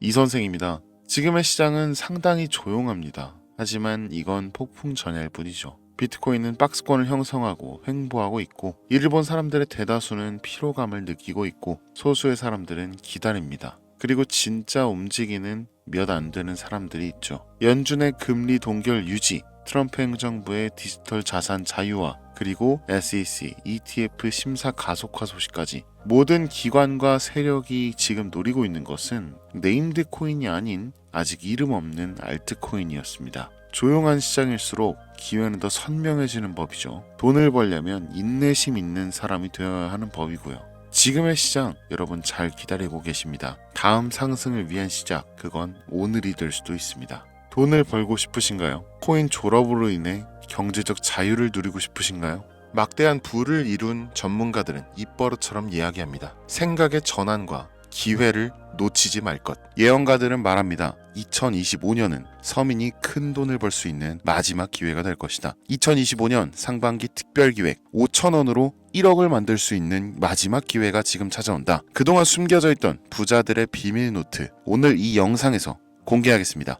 이 선생입니다. 지금의 시장은 상당히 조용합니다. 하지만 이건 폭풍 전야일 뿐이죠. 비트코인은 박스권을 형성하고 횡보하고 있고, 이를 본 사람들의 대다수는 피로감을 느끼고 있고, 소수의 사람들은 기다립니다. 그리고 진짜 움직이는 몇 안 되는 사람들이 있죠. 연준의 금리 동결 유지, 트럼프 행정부의 디지털 자산 자유화, 그리고 SEC, ETF 심사 가속화 소식까지 모든 기관과 세력이 지금 노리고 있는 것은 네임드 코인이 아닌 아직 이름 없는 알트코인이었습니다. 조용한 시장일수록 기회는 더 선명해지는 법이죠. 돈을 벌려면 인내심 있는 사람이 되어야 하는 법이고요. 지금의 시장 여러분 잘 기다리고 계십니다. 다음 상승을 위한 시작, 그건 오늘이 될 수도 있습니다. 돈을 벌고 싶으신가요? 코인 졸업으로 인해 경제적 자유를 누리고 싶으신가요? 막대한 부를 이룬 전문가들은 입버릇처럼 이야기합니다. 생각의 전환과 기회를 놓치지 말 것. 예언가들은 말합니다. 2025년은 서민이 큰 돈을 벌 수 있는 마지막 기회가 될 것이다. 2025년 상반기 특별기획 5,000원으로 1억을 만들 수 있는 마지막 기회가 지금 찾아온다. 그동안 숨겨져 있던 부자들의 비밀 노트, 오늘 이 영상에서 공개하겠습니다.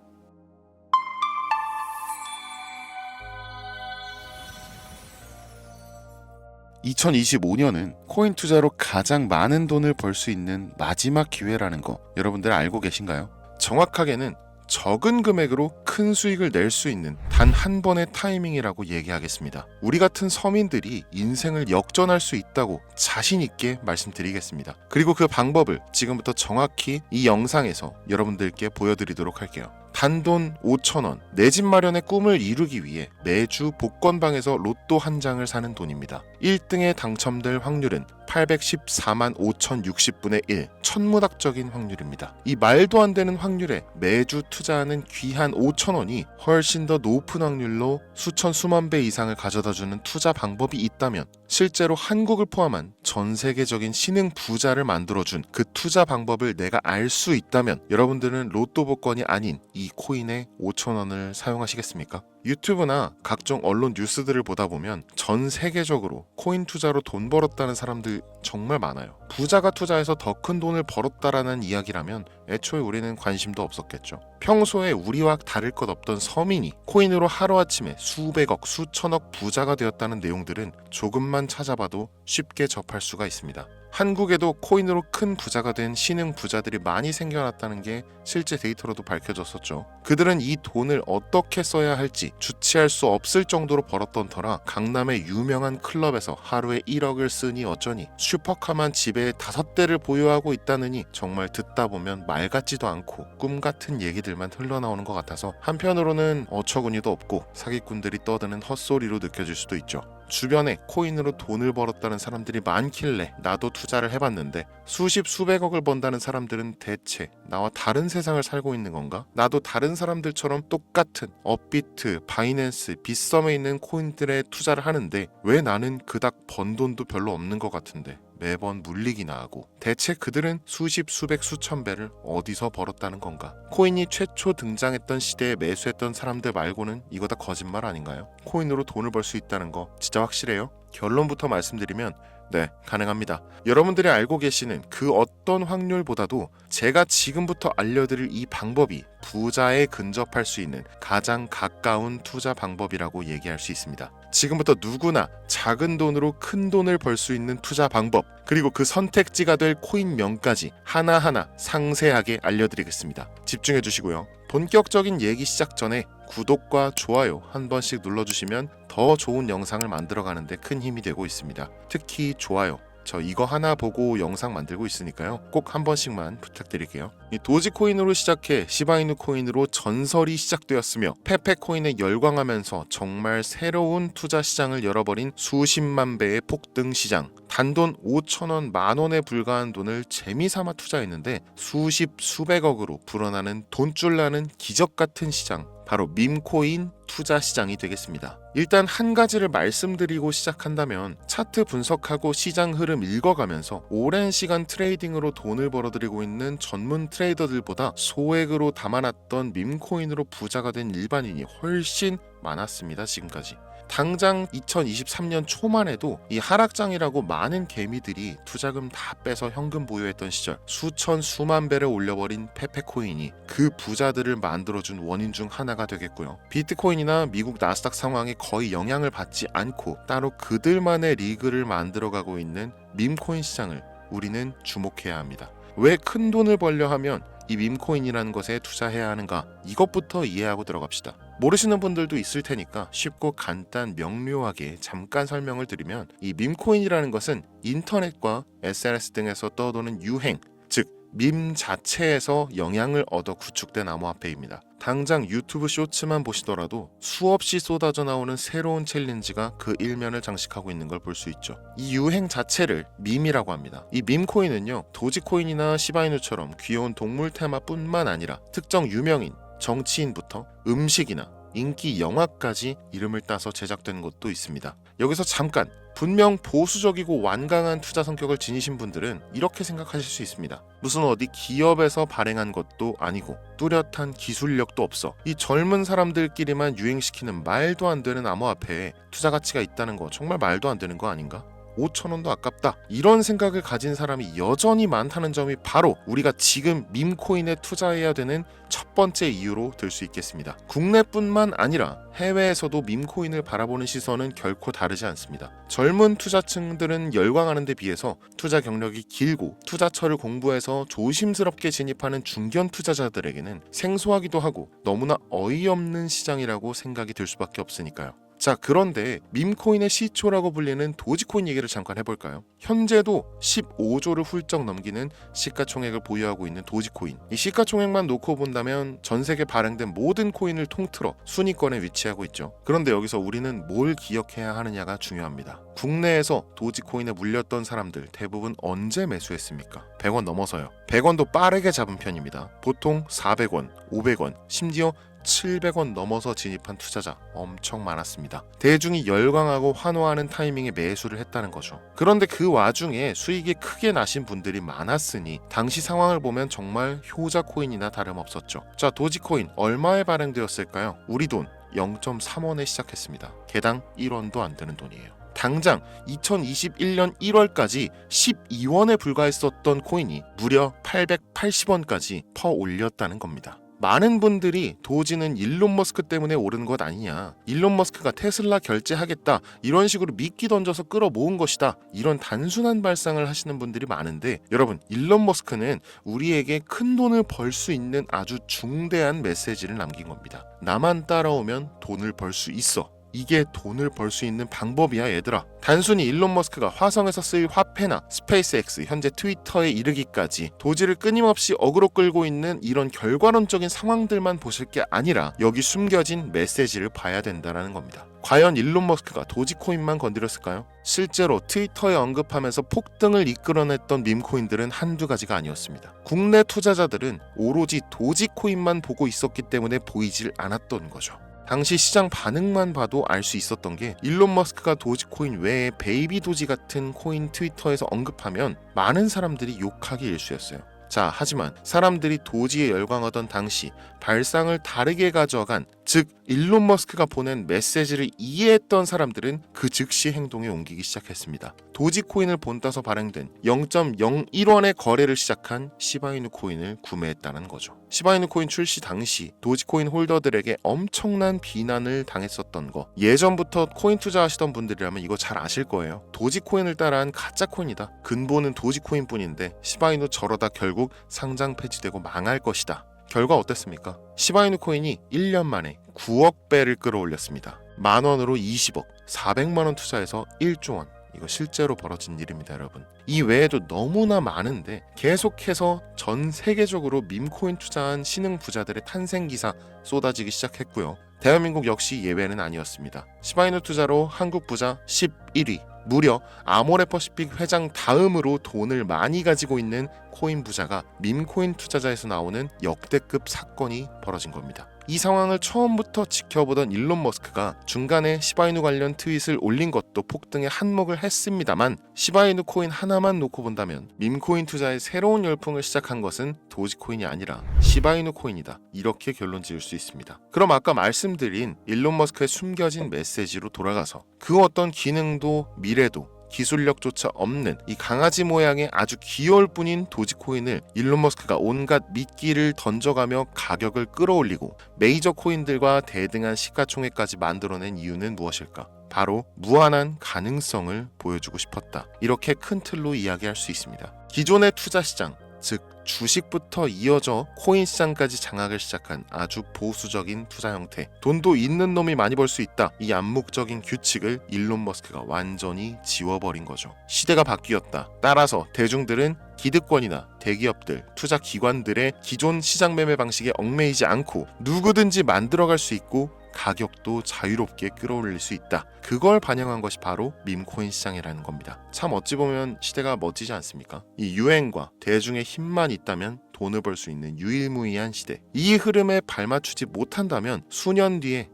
2025년은 코인 투자로 가장 많은 돈을 벌 수 있는 마지막 기회라는 거 여러분들 알고 계신가요? 정확하게는 적은 금액으로 큰 수익을 낼 수 있는 단 한 번의 타이밍이라고 얘기하겠습니다. 우리 같은 서민들이 인생을 역전할 수 있다고 자신 있게 말씀드리겠습니다. 그리고 그 방법을 지금부터 정확히 이 영상에서 여러분들께 보여드리도록 할게요. 단돈 5,000원, 내 집 마련의 꿈을 이루기 위해 매주 복권방에서 로또 한 장을 사는 돈입니다. 1등에 당첨될 확률은 814만 5,060분의 1, 천문학적인 확률입니다. 이 말도 안 되는 확률에 매주 투자하는 귀한 5,000원이 훨씬 더 높은 확률로 수천 수만 배 이상을 가져다주는 투자 방법이 있다면, 실제로 한국을 포함한 전 세계적인 신흥 부자를 만들어준 그 투자 방법을 내가 알 수 있다면 여러분들은 로또 복권이 아닌 이 코인의 5,000원을 사용하시겠습니까? 유튜브나 각종 언론 뉴스들을 보다 보면 전 세계적으로 코인 투자로 돈 벌었다는 사람들 정말 많아요. 부자가 투자해서 더 큰 돈을 벌었다라는 이야기라면 애초에 우리는 관심도 없었겠죠. 평소에 우리와 다를 것 없던 서민이 코인으로 하루아침에 수백억, 수천억 부자가 되었다는 내용들은 조금만 찾아봐도 쉽게 접할 수가 있습니다. 한국에도 코인으로 큰 부자가 된 신흥 부자들이 많이 생겨났다는 게 실제 데이터로도 밝혀졌었죠. 그들은 이 돈을 어떻게 써야 할지 주체할 수 없을 정도로 벌었던 터라 강남의 유명한 클럽에서 하루에 1억을 쓰니 어쩌니, 슈퍼카만 집에 5대를 보유하고 있다느니, 정말 듣다 보면 말 같지도 않고 꿈 같은 얘기들만 흘러나오는 것 같아서 한편으로는 어처구니도 없고 사기꾼들이 떠드는 헛소리로 느껴질 수도 있죠. 주변에 코인으로 돈을 벌었다는 사람들이 많길래 나도 투자를 해봤는데, 수십 수백억을 번다는 사람들은 대체 나와 다른 세상을 살고 있는 건가? 나도 다른 사람들처럼 똑같은 업비트, 바이낸스, 빗썸에 있는 코인들에 투자를 하는데 왜 나는 그닥 번 돈도 별로 없는 것 같은데 매번 물리기나 하고, 대체 그들은 수십, 수백, 수천 배를 어디서 벌었다는 건가? 코인이 최초 등장했던 시대에 매수했던 사람들 말고는 이거 다 거짓말 아닌가요? 코인으로 돈을 벌 수 있다는 거 진짜 확실해요? 결론부터 말씀드리면 네, 가능합니다. 여러분들이 알고 계시는 그 어떤 확률보다도 제가 지금부터 알려드릴 이 방법이 부자에 근접할 수 있는 가장 가까운 투자 방법이라고 얘기할 수 있습니다. 지금부터 누구나 작은 돈으로 큰 돈을 벌 수 있는 투자 방법, 그리고 그 선택지가 될 코인명까지 하나하나 상세하게 알려드리겠습니다. 집중해 주시고요. 본격적인 얘기 시작 전에 구독과 좋아요 한 번씩 눌러주시면 더 좋은 영상을 만들어가는데 큰 힘이 되고 있습니다. 특히 좋아요, 저 이거 하나 보고 영상 만들고 있으니까요, 꼭 한 번씩만 부탁드릴게요. 이 도지코인으로 시작해 시바이누 코인으로 전설이 시작되었으며 페페코인에 열광하면서 정말 새로운 투자 시장을 열어버린 수십만 배의 폭등 시장. 단돈 5,000원, 만원에 불과한 돈을 재미삼아 투자했는데 수십 수백억으로 불어나는 돈줄 나는 기적 같은 시장, 바로 밈코인 투자 시장이 되겠습니다. 일단 한 가지를 말씀드리고 시작한다면, 차트 분석하고 시장 흐름 읽어가면서 오랜 시간 트레이딩으로 돈을 벌어들이고 있는 전문 트레이더들보다 소액으로 담아놨던 밈코인으로 부자가 된 일반인이 훨씬 많았습니다. 지금까지. 당장 2023년 초만 해도 이 하락장이라고 많은 개미들이 투자금 다 빼서 현금 보유했던 시절 수천 수만 배를 올려버린 페페코인이 그 부자들을 만들어준 원인 중 하나가 되겠고요. 비트코인이나 미국 나스닥 상황에 거의 영향을 받지 않고 따로 그들만의 리그를 만들어가고 있는 밈코인 시장을 우리는 주목해야 합니다. 왜 큰 돈을 벌려 하면 이 밈코인이라는 것에 투자해야 하는가? 이것부터 이해하고 들어갑시다. 모르시는 분들도 있을 테니까 쉽고 간단 명료하게 잠깐 설명을 드리면 이 밈코인이라는 것은 인터넷과 SNS 등에서 떠도는 유행, 즉 밈 자체에서 영향을 얻어 구축된 암호화폐입니다. 당장 유튜브 쇼츠만 보시더라도 수없이 쏟아져 나오는 새로운 챌린지가 그 일면을 장식하고 있는 걸 볼 수 있죠. 이 유행 자체를 밈이라고 합니다. 이 밈코인은요, 도지코인이나 시바이누처럼 귀여운 동물 테마뿐만 아니라 특정 유명인, 정치인부터 음식이나 인기 영화까지 이름을 따서 제작된 것도 있습니다. 여기서 잠깐, 분명 보수적이고 완강한 투자 성격을 지니신 분들은 이렇게 생각하실 수 있습니다. 무슨 어디 기업에서 발행한 것도 아니고 뚜렷한 기술력도 없어 이 젊은 사람들끼리만 유행시키는 말도 안 되는 암호화폐에 투자 가치가 있다는 거 정말 말도 안 되는 거 아닌가? 5,000원도 아깝다. 이런 생각을 가진 사람이 여전히 많다는 점이 바로 우리가 지금 밈코인에 투자해야 되는 첫 번째 이유로 들 수 있겠습니다. 국내뿐만 아니라 해외에서도 밈코인을 바라보는 시선은 결코 다르지 않습니다. 젊은 투자층들은 열광하는 데 비해서 투자 경력이 길고 투자처를 공부해서 조심스럽게 진입하는 중견 투자자들에게는 생소하기도 하고 너무나 어이없는 시장이라고 생각이 들 수밖에 없으니까요. 자, 그런데 밈코인의 시초라고 불리는 도지코인 얘기를 잠깐 해볼까요? 현재도 15조를 훌쩍 넘기는 시가총액을 보유하고 있는 도지코인. 이 시가총액만 놓고 본다면 전 세계 발행된 모든 코인을 통틀어 순위권에 위치하고 있죠. 그런데 여기서 우리는 뭘 기억해야 하느냐가 중요합니다. 국내에서 도지코인에 물렸던 사람들 대부분 언제 매수했습니까? 100원 넘어서요. 100원도 빠르게 잡은 편입니다. 보통 400원, 500원, 심지어 700원 넘어서 진입한 투자자 엄청 많았습니다. 대중이 열광하고 환호하는 타이밍에 매수를 했다는 거죠. 그런데 그 와중에 수익이 크게 나신 분들이 많았으니 당시 상황을 보면 정말 효자 코인이나 다름없었죠. 자, 도지코인 얼마에 발행되었을까요? 우리 돈 0.3원에 시작했습니다. 개당 1원도 안 되는 돈이에요. 당장 2021년 1월까지 12원에 불과했었던 코인이 무려 880원까지 퍼 올렸다는 겁니다. 많은 분들이 도지는 일론 머스크 때문에 오른 것 아니냐, 일론 머스크가 테슬라 결제하겠다 이런 식으로 미끼 던져서 끌어모은 것이다, 이런 단순한 발상을 하시는 분들이 많은데, 여러분, 일론 머스크는 우리에게 큰 돈을 벌 수 있는 아주 중대한 메시지를 남긴 겁니다. 나만 따라오면 돈을 벌 수 있어. 이게 돈을 벌 수 있는 방법이야, 얘들아. 단순히 일론 머스크가 화성에서 쓸 화폐나 스페이스X, 현재 트위터에 이르기까지 도지를 끊임없이 어그로 끌고 있는 이런 결과론적인 상황들만 보실 게 아니라 여기 숨겨진 메시지를 봐야 된다는 겁니다. 과연 일론 머스크가 도지코인만 건드렸을까요? 실제로 트위터에 언급하면서 폭등을 이끌어냈던 밈코인들은 한두 가지가 아니었습니다. 국내 투자자들은 오로지 도지코인만 보고 있었기 때문에 보이질 않았던 거죠. 당시 시장 반응만 봐도 알 수 있었던 게, 일론 머스크가 도지코인 외에 베이비 도지 같은 코인 트위터에서 언급하면 많은 사람들이 욕하기 일쑤였어요. 자, 하지만 사람들이 도지에 열광하던 당시 발상을 다르게 가져간, 즉 일론 머스크가 보낸 메시지를 이해했던 사람들은 그 즉시 행동에 옮기기 시작했습니다. 도지코인을 본따서 발행된 0.01원의 거래를 시작한 시바이누 코인을 구매했다는 거죠. 시바이누 코인 출시 당시 도지코인 홀더들에게 엄청난 비난을 당했었던 거, 예전부터 코인 투자하시던 분들이라면 이거 잘 아실 거예요. 도지코인을 따라한 가짜 코인이다. 근본은 도지코인 뿐인데 시바이누 저러다 결국 상장 폐지되고 망할 것이다. 결과 어땠습니까? 시바이누 코인이 1년 만에 9억 배를 끌어올렸습니다. 만원으로 20억, 400만원 투자해서 1조 원. 이거 실제로 벌어진 일입니다, 여러분. 이 외에도 너무나 많은데 계속해서 전 세계적으로 밈코인 투자한 신흥 부자들의 탄생 기사 쏟아지기 시작했고요. 대한민국 역시 예외는 아니었습니다. 시바이누 투자로 한국 부자 11위, 무려 아모레퍼시픽 회장 다음으로 돈을 많이 가지고 있는 코인 부자가 밈코인 투자자에서 나오는 역대급 사건이 벌어진 겁니다. 이 상황을 처음부터 지켜보던 일론 머스크가 중간에 시바이누 관련 트윗을 올린 것도 폭등에 한몫을 했습니다만, 시바이누 코인 하나만 놓고 본다면 밈코인 투자의 새로운 열풍을 시작한 것은 도지코인이 아니라 시바이누 코인이다, 이렇게 결론 지을 수 있습니다. 그럼 아까 말씀드린 일론 머스크의 숨겨진 메시지로 돌아가서 그 어떤 기능도 미래도 기술력조차 없는 이 강아지 모양의 아주 귀여울 뿐인 도지코인을 일론 머스크가 온갖 미끼를 던져가며 가격을 끌어올리고 메이저 코인들과 대등한 시가총액까지 만들어낸 이유는 무엇일까? 바로 무한한 가능성을 보여주고 싶었다, 이렇게 큰 틀로 이야기할 수 있습니다. 기존의 투자 시장, 즉 주식부터 이어져 코인 시장까지 장악을 시작한 아주 보수적인 투자 형태, 돈도 있는 놈이 많이 벌 수 있다, 이 암묵적인 규칙을 일론 머스크가 완전히 지워버린 거죠. 시대가 바뀌었다. 따라서 대중들은 기득권이나 대기업들, 투자 기관들의 기존 시장 매매 방식에 얽매이지 않고 누구든지 만들어갈 수 있고 가격도 자유롭게 끌어올릴 수 있다. 그걸 반영한 것이 바로 밈코인 시장이라는 겁니다. 참 어찌 보면 시대가 멋지지 않습니까? 이 유행과 대중의 힘만 있다면 돈을 벌 수 있는 유일무이한 시대. 이 흐름에 발맞추지 못한다면 수년 뒤에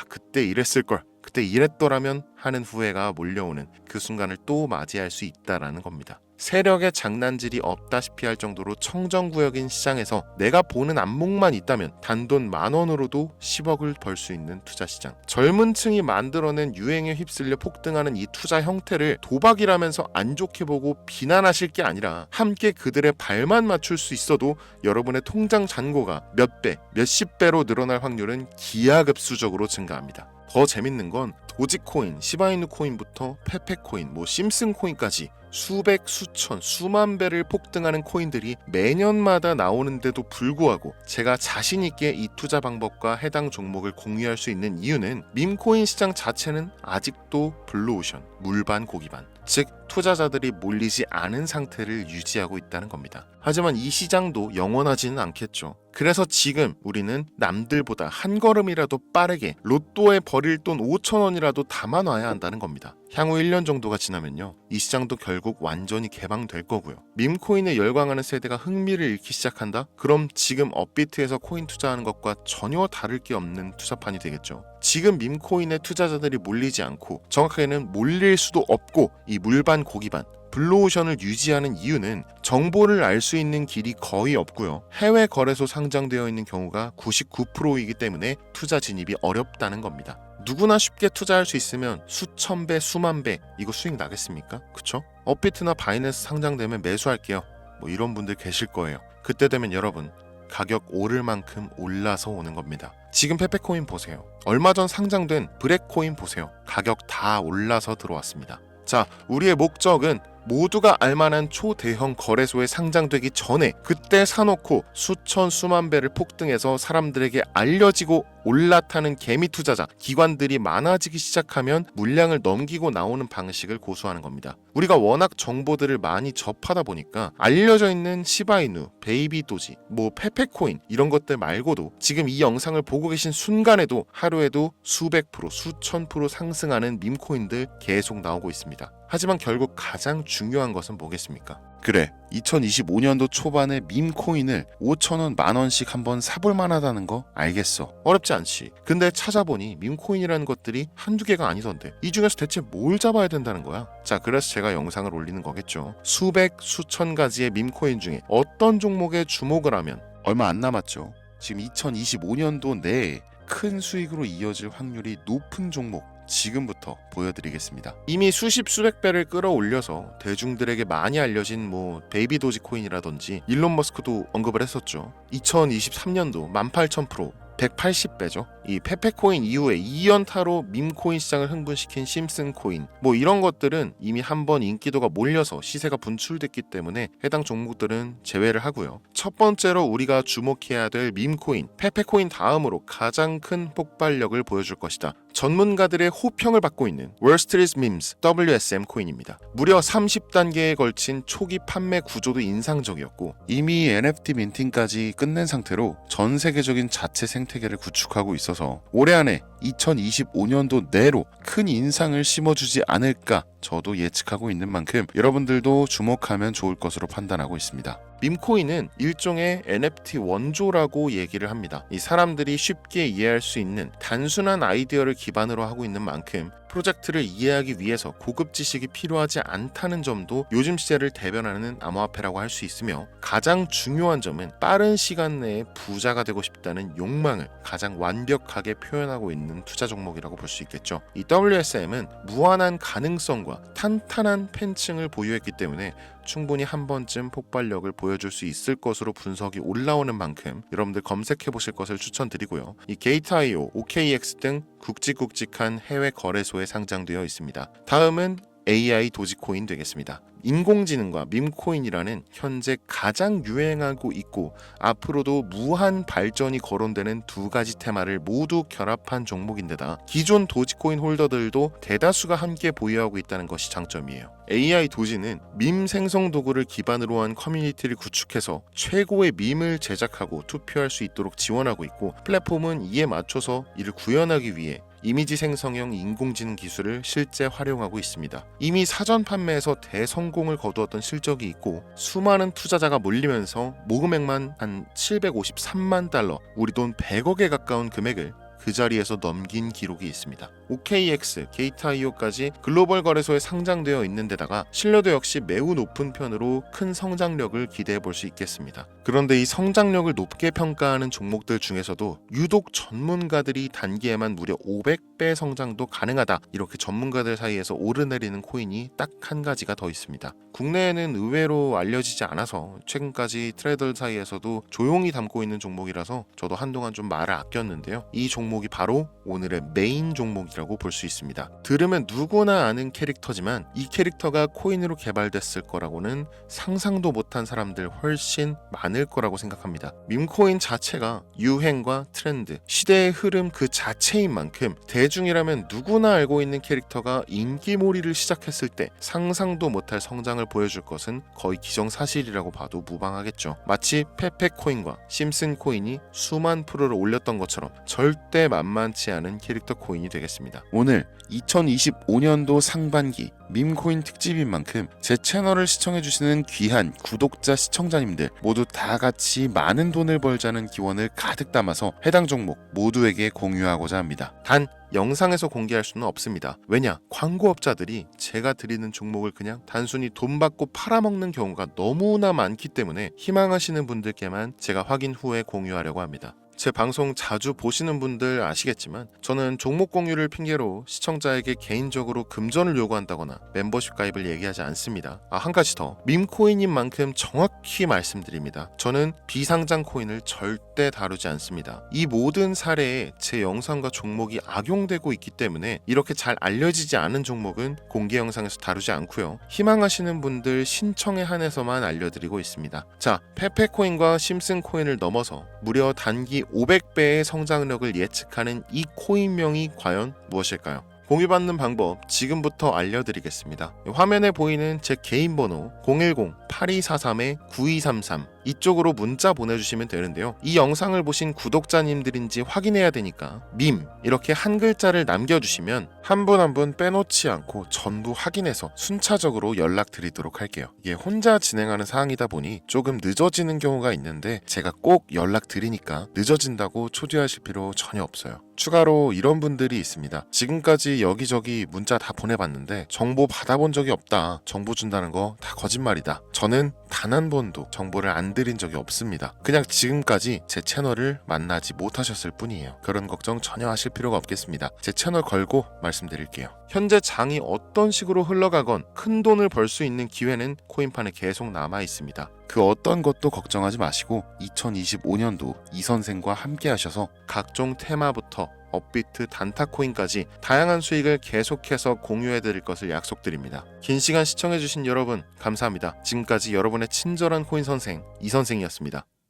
그때 이랬을걸, 그때 이랬더라면 하는 후회가 몰려오는 그 순간을 또 맞이할 수 있다라는 겁니다. 세력의 장난질이 없다시피 할 정도로 청정구역인 시장에서 내가 보는 안목만 있다면 단돈 10,000원으로도 10억을 벌 수 있는 투자 시장. 젊은 층이 만들어낸 유행에 휩쓸려 폭등하는 이 투자 형태를 도박이라면서 안 좋게 보고 비난하실 게 아니라 함께 그들의 발만 맞출 수 있어도 여러분의 통장 잔고가 몇 배, 몇십 배로 늘어날 확률은 기하급수적으로 증가합니다. 더 재밌는 건 도지코인, 시바이누 코인부터 페페코인, 심슨 코인까지 수백, 수천, 수만 배를 폭등하는 코인들이 매년마다 나오는데도 불구하고 제가 자신있게 이 투자 방법과 해당 종목을 공유할 수 있는 이유는 밈코인 시장 자체는 아직도 블루오션, 물반 고기반, 즉 투자자들이 몰리지 않은 상태를 유지하고 있다는 겁니다. 하지만 이 시장도 영원하지는 않겠죠. 그래서 지금 우리는 남들보다 한 걸음이라도 빠르게 로또에 버릴 돈 5,000원이라도 담아놔야 한다는 겁니다. 향후 1년 정도가 지나면요, 이 시장도 결국 완전히 개방될 거고요. 밈코인에 열광하는 세대가 흥미를 잃기 시작한다? 그럼 지금 업비트에서 코인 투자하는 것과 전혀 다를 게 없는 투자판이 되겠죠. 지금 밈코인에 투자자들이 몰리지 않고, 정확하게는 몰릴 수도 없고, 이 물반 고기반 블루오션을 유지하는 이유는 정보를 알 수 있는 길이 거의 없고요, 해외 거래소 상장되어 있는 경우가 99%이기 때문에 투자 진입이 어렵다는 겁니다. 누구나 쉽게 투자할 수 있으면 수천 배, 수만 배 이거 수익 나겠습니까? 그쵸? 업비트나 바이낸스 상장되면 매수할게요, 이런 분들 계실 거예요. 그때 되면 여러분, 가격 오를 만큼 올라서 오는 겁니다. 지금 페페코인 보세요. 얼마 전 상장된 브렉코인 보세요. 가격 다 올라서 들어왔습니다. 자, 우리의 목적은 모두가 알만한 초대형 거래소에 상장되기 전에 그때 사놓고 수천 수만 배를 폭등해서 사람들에게 알려지고 올라타는 개미 투자자, 기관들이 많아지기 시작하면 물량을 넘기고 나오는 방식을 고수하는 겁니다. 우리가 워낙 정보들을 많이 접하다 보니까 알려져 있는 시바이누, 베이비도지, 페페코인 이런 것들 말고도 지금 이 영상을 보고 계신 순간에도 하루에도 수백 프로, 수천 프로 상승하는 밈코인들 계속 나오고 있습니다. 하지만 결국 가장 중요한 것은 뭐겠습니까? 그래, 2025년도 초반에 밈코인을 5,000원, 만원씩 한번 사볼 만하다는 거 알겠어. 어렵지 않지. 근데 찾아보니 밈코인이라는 것들이 한두 개가 아니던데 이 중에서 대체 뭘 잡아야 된다는 거야? 자, 그래서 제가 영상을 올리는 거겠죠. 수백, 수천 가지의 밈코인 중에 어떤 종목에 주목을 하면 얼마 안 남았죠. 지금 2025년도 내에 큰 수익으로 이어질 확률이 높은 종목 지금부터 보여드리겠습니다. 이미 수십 수백 배를 끌어올려서 대중들에게 많이 알려진 베이비도지 코인이라든지 일론 머스크도 언급을 했었죠. 2023년도 18,000%, 180배죠. 이 페페코인 이후에 2연타로 밈코인 시장을 흥분시킨 심슨 코인, 이런 것들은 이미 한번 인기도가 몰려서 시세가 분출됐기 때문에 해당 종목들은 제외를 하고요. 첫 번째로 우리가 주목해야 될 밈코인, 페페코인 다음으로 가장 큰 폭발력을 보여줄 것이다. 전문가들의 호평을 받고 있는 월스트리트 밈스 WSM 코인입니다. 무려 30단계에 걸친 초기 판매 구조도 인상적이었고 이미 NFT 민팅까지 끝낸 상태로 전 세계적인 자체 생태계를 구축하고 있어서 올해 안에 2025년도 내로 큰 인상을 심어주지 않을까 저도 예측하고 있는 만큼 여러분들도 주목하면 좋을 것으로 판단하고 있습니다. 밈코인은 일종의 NFT 원조라고 얘기를 합니다. 이 사람들이 쉽게 이해할 수 있는 단순한 아이디어를 기반으로 하고 있는 만큼 프로젝트를 이해하기 위해서 고급 지식이 필요하지 않다는 점도 요즘 시대를 대변하는 암호화폐라고 할 수 있으며, 가장 중요한 점은 빠른 시간 내에 부자가 되고 싶다는 욕망을 가장 완벽하게 표현하고 있는 투자 종목이라고 볼 수 있겠죠. 이 WSM은 무한한 가능성과 탄탄한 팬층을 보유했기 때문에 충분히 한 번쯤 폭발력을 보여줄 수 있을 것으로 분석이 올라오는 만큼 여러분들 검색해 보실 것을 추천드리고요. 이 게이트.io, OKX 등 굵직굵직한 해외 거래소에 상장되어 있습니다. 다음은 AI 도지코인 되겠습니다. 인공지능과 밈코인이라는 현재 가장 유행하고 있고 앞으로도 무한 발전이 거론되는 두 가지 테마를 모두 결합한 종목인데다 기존 도지코인 홀더들도 대다수가 함께 보유하고 있다는 것이 장점이에요. AI 도지는 밈 생성 도구를 기반으로 한 커뮤니티를 구축해서 최고의 밈을 제작하고 투표할 수 있도록 지원하고 있고, 플랫폼은 이에 맞춰서 이를 구현하기 위해 이미지 생성형 인공지능 기술을 실제 활용하고 있습니다. 이미 사전 판매에서 대성공을 거두었던 실적이 있고, 수많은 투자자가 몰리면서 모금액만 한 753만 달러, 우리 돈 100억에 가까운 금액을 그 자리에서 넘긴 기록이 있습니다. OKX, 게이트.io까지 글로벌 거래소에 상장되어 있는 데다가 신뢰도 역시 매우 높은 편으로 큰 성장력을 기대해 볼 수 있겠습니다. 그런데 이 성장력을 높게 평가하는 종목들 중에서도 유독 전문가들이 단기에만 무려 500배 성장도 가능하다, 이렇게 전문가들 사이에서 오르내리는 코인이 딱 한 가지가 더 있습니다. 국내에는 의외로 알려지지 않아서 최근까지 트레이더 사이에서도 조용히 담고 있는 종목이라서 저도 한동안 좀 말을 아꼈는데요. 이 종목이 바로 오늘의 메인 종목이라고 볼 수 있습니다. 들으면 누구나 아는 캐릭터지만 이 캐릭터가 코인으로 개발됐을 거라고는 상상도 못한 사람들 훨씬 많을 거라고 생각합니다. 밈코인 자체가 유행과 트렌드, 시대의 흐름 그 자체인 만큼 대중이라면 누구나 알고 있는 캐릭터가 인기몰이를 시작했을 때 상상도 못할 성장을 보여줄 것은 거의 기정사실이라고 봐도 무방하겠죠. 마치 페페코인과 심슨코인이 수만 프로를 올렸던 것처럼 절대 만만치 않은 캐릭터 코인이 되겠습니다. 오늘 2025년도 상반기 밈코인 특집인 만큼 제 채널을 시청해주시는 귀한 구독자 시청자님들 모두 다 같이 많은 돈을 벌자는 기원을 가득 담아서 해당 종목 모두에게 공유하고자 합니다. 단 영상에서 공개할 수는 없습니다. 왜냐? 광고업자들이 제가 드리는 종목을 그냥 단순히 돈 받고 팔아먹는 경우가 너무나 많기 때문에 희망하시는 분들께만 제가 확인 후에 공유하려고 합니다. 제 방송 자주 보시는 분들 아시겠지만 저는 종목 공유를 핑계로 시청자에게 개인적으로 금전을 요구한다거나 멤버십 가입을 얘기하지 않습니다. 한 가지 더, 밈코인인 만큼 정확히 말씀드립니다. 저는 비상장 코인을 절대 다루지 않습니다. 이 모든 사례에 제 영상과 종목이 악용되고 있기 때문에 이렇게 잘 알려지지 않은 종목은 공개 영상에서 다루지 않고요. 희망하시는 분들 신청에 한해서만 알려드리고 있습니다. 자, 페페코인과 심슨코인을 넘어서 무려 단기 500배의 성장력을 예측하는 이 코인명이 과연 무엇일까요? 공유받는 방법 지금부터 알려드리겠습니다. 화면에 보이는 제 개인 번호 010-8243-9233 이쪽으로 문자 보내주시면 되는데요. 이 영상을 보신 구독자님들인지 확인해야 되니까 밈 이렇게 한 글자를 남겨주시면 한 분 한 분 빼놓지 않고 전부 확인해서 순차적으로 연락드리도록 할게요. 이게 혼자 진행하는 사항이다 보니 조금 늦어지는 경우가 있는데 제가 꼭 연락드리니까 늦어진다고 초조하실 필요 전혀 없어요. 추가로 이런 분들이 있습니다. 지금까지 여기저기 문자 다 보내봤는데 정보 받아본 적이 없다. 정보 준다는 거 다 거짓말이다. 저는 단 한 번도 정보를 안 드린 적이 없습니다. 그냥 지금까지 제 채널을 만나지 못하셨을 뿐이에요. 그런 걱정 전혀 하실 필요가 없겠습니다. 제 채널 걸고 말씀드릴게요. 현재 장이 어떤 식으로 흘러가건 큰 돈을 벌 수 있는 기회는 코인판에 계속 남아 있습니다. 그 어떤 것도 걱정하지 마시고 2025년도 이 선생과 함께 하셔서 각종 테마부터 업비트, 단타코인까지 다양한 수익을 계속해서 공유해드릴 것을 약속드립니다. 긴 시간 시청해주신 여러분 감사합니다. 지금까지 여러분의 친절한 코인 선생 이선생이었습니다.